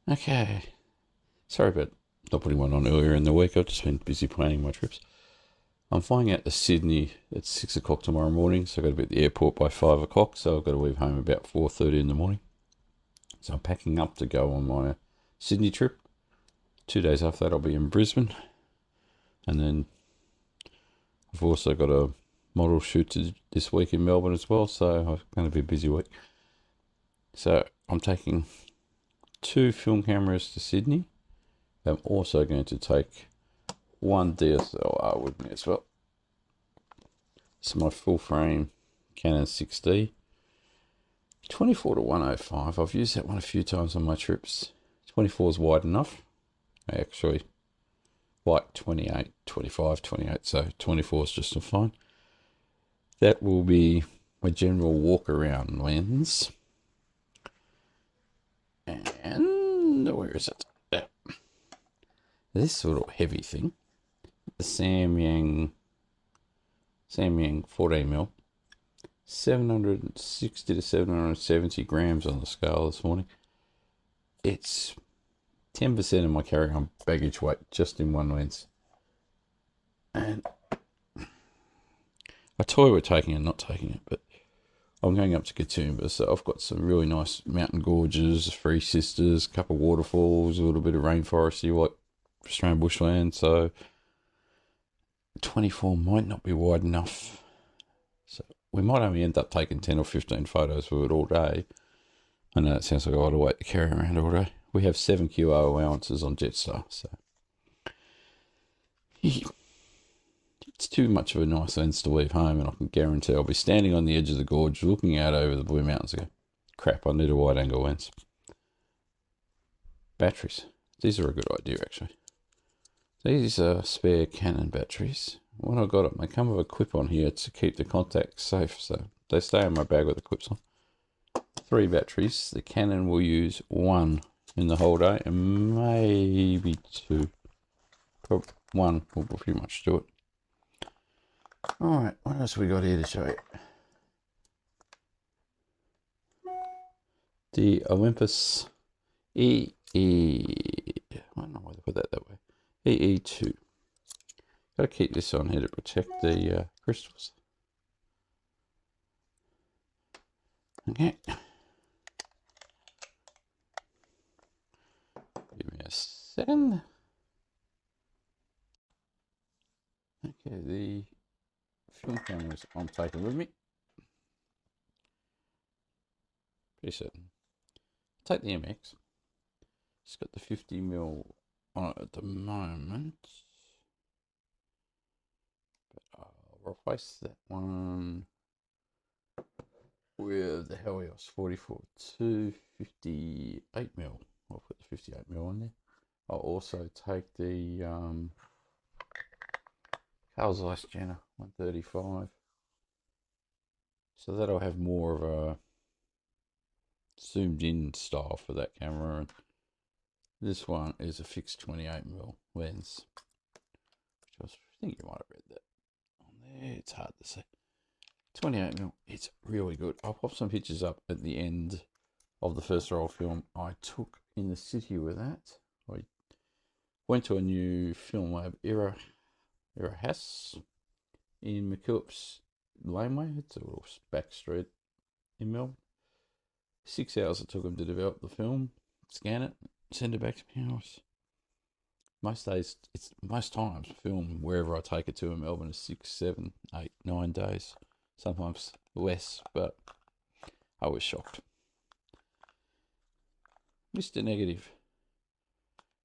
Okay. Sorry about not putting one on earlier in the week. I've just been busy planning my trips. I'm flying out to Sydney at 6 o'clock tomorrow morning, so I've got to be at the airport by 5 o'clock, so I've got to leave home about 4:30 in the morning. So I'm packing up to go on my Sydney trip. 2 days after that, I'll be in Brisbane. And then I've also got a model shoot this week in Melbourne as well, so it's going to be a busy week. So I'm taking 2 film cameras to Sydney. I'm also going to take one DSLR with me as well. This is my full frame Canon 6D. 24 to 105. I've used that one a few times on my trips. 24 is wide enough. I actually like 28, 25, 28, so 24 is just fine. That will be my general walk around lens. And where is it? Yeah. This little heavy thing, the Samyang 14mm, 760 to 770 grams on the scale this morning. It's 10% of my carry-on baggage weight just in one lens. And I toy with taking it, not taking it, but I'm going up to Katoomba, so I've got some really nice mountain gorges, Three Sisters, a couple of waterfalls, a little bit of rainforesty like Australian bushland, so 24 might not be wide enough. So we might only end up taking 10 or 15 photos with it all day. I know that sounds like a lot of weight to carry around all day. We have 7 QO allowances on Jetstar, so it's too much of a nice lens to leave home, and I can guarantee I'll be standing on the edge of the gorge looking out over the Blue Mountains and go, crap, I need a wide angle lens. Batteries. These are a good idea, actually. These are spare Canon batteries. When I got them, they come with a clip on here to keep the contacts safe, so they stay in my bag with the clips on. 3 batteries. The Canon will use 1 in the whole day, and maybe 2. But 1 will pretty much do it. Alright, what else we got here to show you? The Olympus I don't know why they put that way. EE2. Got to keep this on here to protect the crystals. Okay. Give me a second. Okay, the film cameras I'm taking with me. Pretty certain. Take the MX. It's got the 50mm on it at the moment. But I'll replace that one with the Helios 44-2 58mm. I'll put the 58mm on there. I'll also take the Carl Zeiss Jenner 135. So that'll have more of a zoomed in style for that camera. And this one is a fixed 28mm lens. Which I think you might have read that on there. It's hard to see. 28mm, it's really good. I'll pop some pictures up at the end of the first roll film I took in the city with that. I went to a new film lab, Era Haas, in McKillop's Laneway. It's a little back street in Melbourne. 6 hours it took them to develop the film, scan it, send it back to me. Most days, most times, film wherever I take it to in Melbourne is 6, 7, 8, 9 days. Sometimes less, but I was shocked. Mr. Negative.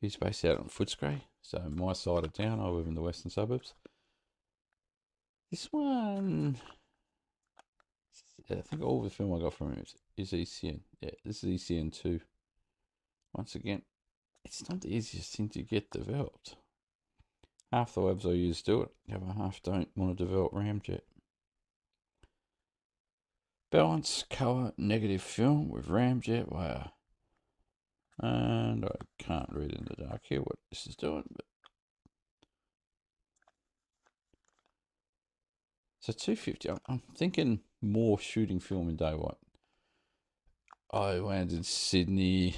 He's based out on Footscray, so my side of town. I live in the western suburbs. This one, I think all the film I got from him is ECN. Yeah, this is ECN2. Once again, it's not the easiest thing to get developed. Half the labs I use do it, the other half don't want to develop ramjet. Balance color negative film with ramjet layer. And I can't read in the dark here what this is doing, but so 250. I'm thinking more shooting film in daylight. I landed in Sydney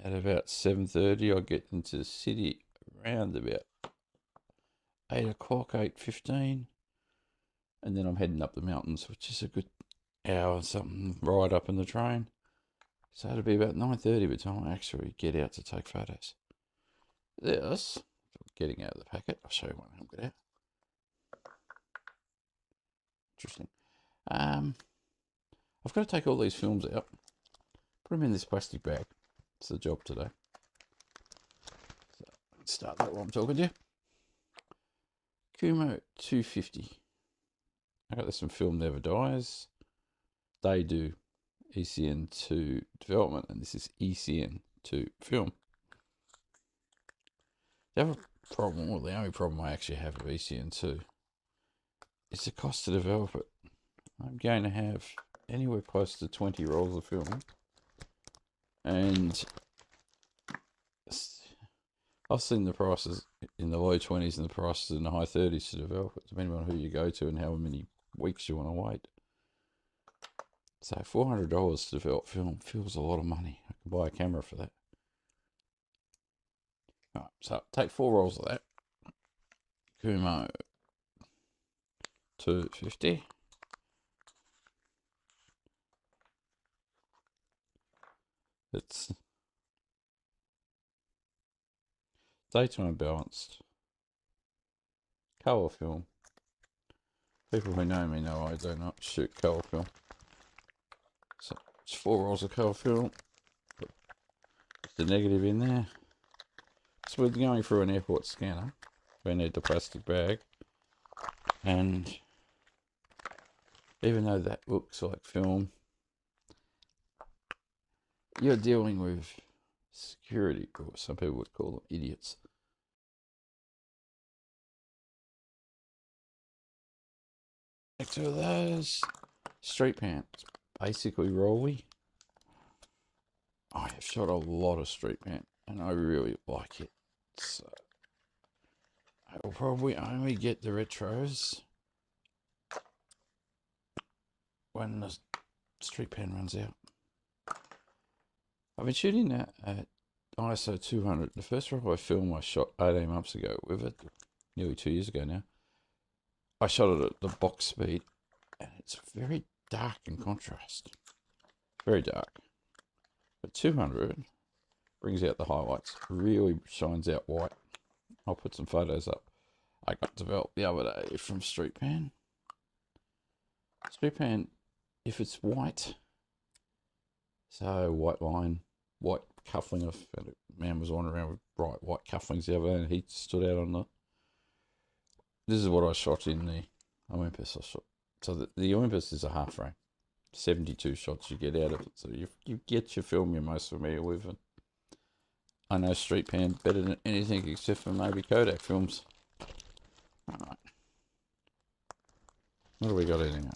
at about 7:30. I'll get into the city around about 8 o'clock, 8:15. And then I'm heading up the mountains, which is a good hour or something ride up in the train. So it'll be about 9:30 by the time I actually get out to take photos. This, getting out of the packet, I'll show you one I'll get out. Interesting. I've got to take all these films out, put them in this plastic bag. It's the job today. So let's start that while I'm talking to you. Kumo 250. I got this from Film Never Dies. They do ECN2 development, and this is ECN2 film. The other problem, well, the only problem I actually have with ECN2 is the cost to develop it. I'm going to have anywhere close to 20 rolls of film, and I've seen the prices in the low 20s and the prices in the high 30s to develop it, depending on who you go to and how many weeks you want to wait. So $400 to develop film feels a lot of money. I can buy a camera for that. All right, so take 4 rolls of that. Kumo 250. It's daytime balanced colour film. People who know me know I do not shoot colour film. So it's 4 rolls of colour film. Put the negative in there. So we're going through an airport scanner. We need the plastic bag. And even though that looks like film, you're dealing with security, or some people would call them idiots. Next to those, street pants, basically rolly. I have shot a lot of street pant, and I really like it. So I will probably only get the retros when the street pan runs out. I've been shooting that at ISO 200. The first roll I filmed I shot 18 months ago with it, nearly 2 years ago now. I shot it at the box speed, and it's very dark in contrast. Very dark. But 200 brings out the highlights, really shines out white. I'll put some photos up. I got developed the other day from Street Pan. Street Pan, if it's white, so white line, white cuffling, a man was on around with bright white cufflings the other day, and he stood out on the. This is what I shot in the Olympus. So the Olympus is a half frame, 72 shots you get out of it. So you get your film you're most familiar with. And I know Street Pan better than anything except for maybe Kodak films. Alright. What do we got in here?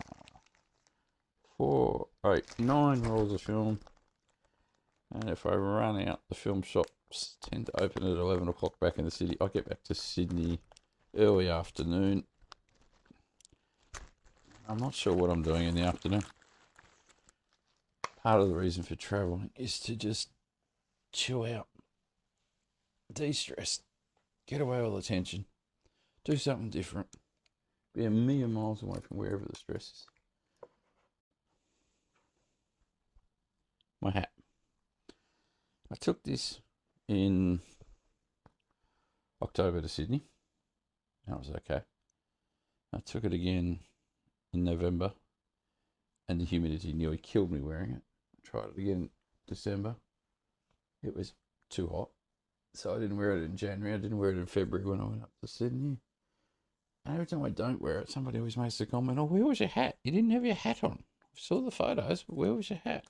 4, 8, 9 rolls of film. And if I run out, the film shops tend to open at 11 o'clock back in the city. I get back to Sydney early afternoon. I'm not sure what I'm doing in the afternoon. Part of the reason for traveling is to just chill out, de-stress, get away all the tension, do something different, be a million miles away from wherever the stress is. My hat. I took this in October to Sydney. That was okay. I took it again in November, and the humidity nearly killed me wearing it. Tried it again in December. It was too hot, so I didn't wear it in January. I didn't wear it in February when I went up to Sydney. And every time I don't wear it, somebody always makes the comment, "Oh, where was your hat? You didn't have your hat on. I saw the photos, but where was your hat?"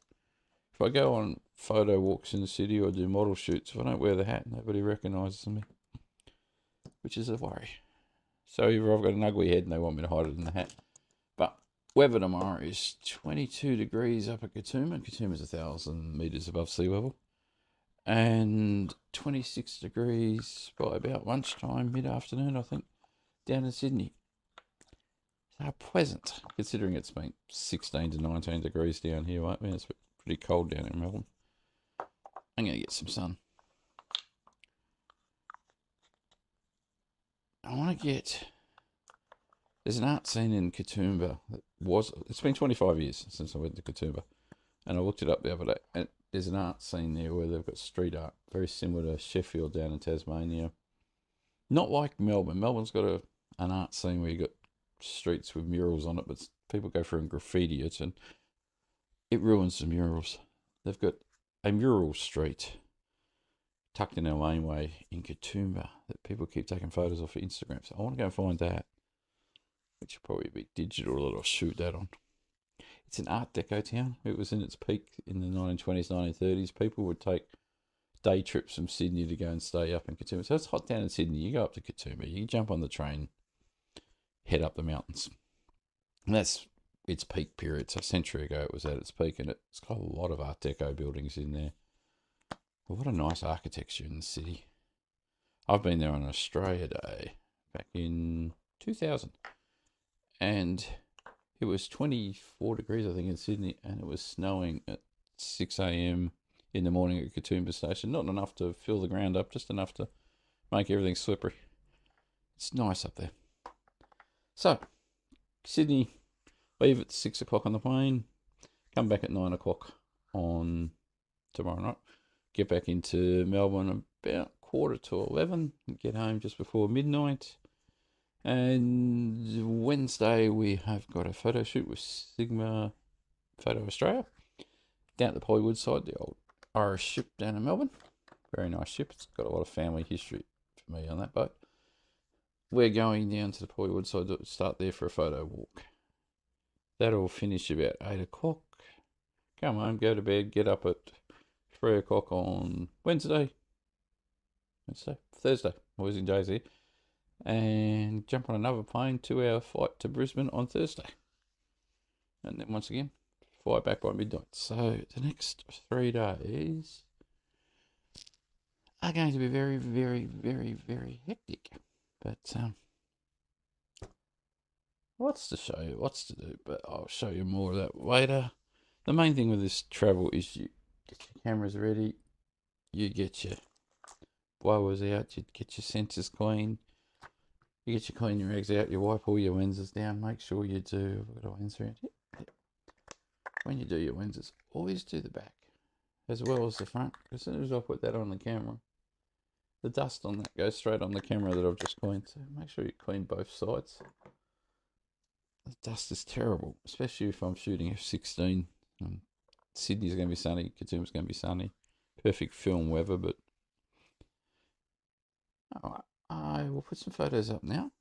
If I go on photo walks in the city or do model shoots, if I don't wear the hat, nobody recognises me, which is a worry. So either I've got an ugly head and they want me to hide it in the hat. But weather tomorrow is 22 degrees up at Katoomba. Katooma's 1,000 metres above sea level. And 26 degrees by about lunchtime, mid-afternoon, I think, down in Sydney. So pleasant, considering it's been 16 to 19 degrees down here lately. It's pretty cold down in Melbourne. I'm going to get some sun. I want to get... There's an art scene in Katoomba that was... It's been 25 years since I went to Katoomba. And I looked it up the other day. And there's an art scene there where they've got street art. Very similar to Sheffield down in Tasmania. Not like Melbourne. Melbourne's got an art scene where you got streets with murals on it, but people go through and graffiti it, and it ruins the murals. They've got a mural street tucked in our laneway in Katoomba that people keep taking photos of for Instagram. So I want to go and find that, which will probably be digital that I'll shoot that on. It's an Art Deco town. It was in its peak in the 1920s, 1930s. People would take day trips from Sydney to go and stay up in Katoomba. So it's hot down in Sydney. You go up to Katoomba, you jump on the train, head up the mountains. And that's its peak period. So a century ago it was at its peak, and it's got a lot of Art Deco buildings in there. But what a nice architecture in the city. I've been there on Australia Day back in 2000. And it was 24 degrees, I think, in Sydney, and it was snowing at 6 a.m. in the morning at Katoomba Station. Not enough to fill the ground up, just enough to make everything slippery. It's nice up there. So, Sydney, leave at 6 o'clock on the plane, come back at 9 o'clock on tomorrow night, get back into Melbourne about 11:15, get home just before midnight. And Wednesday we have got a photo shoot with Sigma Photo Australia down at the Pollywood side, the old Irish ship down in Melbourne. Very nice ship. It's got a lot of family history for me on that boat. We're going down to the Pollywood side to start there for a photo walk. That'll finish about 8 o'clock. Come home, go to bed, get up at 3 o'clock on Thursday, losing days here, and jump on another plane, 2-hour flight to Brisbane on Thursday. And then once again, fly back by midnight. So the next 3 days are going to be very, very, very, very hectic. But lots to show you, lots to do, but I'll show you more of that later. The main thing with this travel is you get your cameras ready, you get your blowers out, you get your sensors clean, you get your cleaning rags out, you wipe all your lenses down, make sure you do, I've got a lens around here. When you do your lenses, always do the back as well as the front. As soon as I put that on the camera, the dust on that goes straight on the camera that I've just cleaned. So make sure you clean both sides. The dust is terrible, especially if I'm shooting f/16. Sydney's going to be sunny, Katoomba's going to be sunny. Perfect film weather, but alright, I will put some photos up now.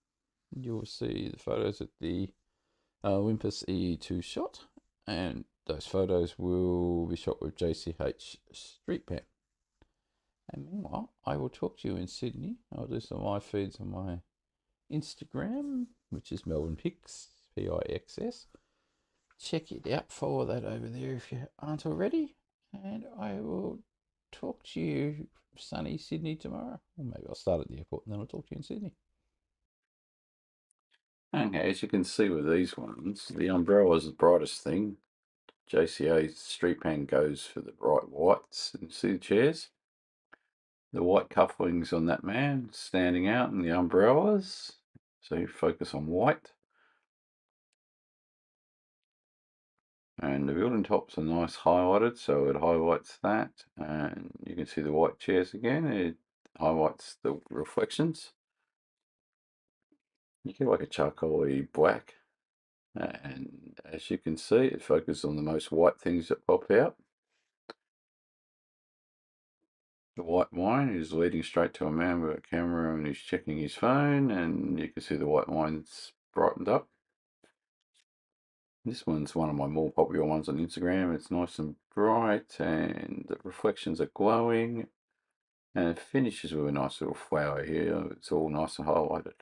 You'll see the photos at the Olympus EE2 shot, and those photos will be shot with JCH Street Pan. And meanwhile, I will talk to you in Sydney. I'll do some live feeds on my Instagram, which is Melbourne Pix, Pixs. Check it out, follow that over there if you aren't already. And I will talk to you sunny Sydney tomorrow. Or maybe I'll start at the airport and then I'll talk to you in Sydney. Okay, as you can see with these ones, the umbrella is the brightest thing. JCA Street Pan goes for the bright whites. And see the chairs? The white cufflinks on that man standing out in the umbrellas. So you focus on white. And the building tops are nice highlighted, so it highlights that. And you can see the white chairs again. It highlights the reflections. You get like a charcoaly black. And as you can see, it focuses on the most white things that pop out. The white wine is leading straight to a man with a camera and he's checking his phone, and you can see the white wine's brightened up. This one's one of my more popular ones on Instagram. It's nice and bright and the reflections are glowing, and it finishes with a nice little flower here. It's all nice and highlighted.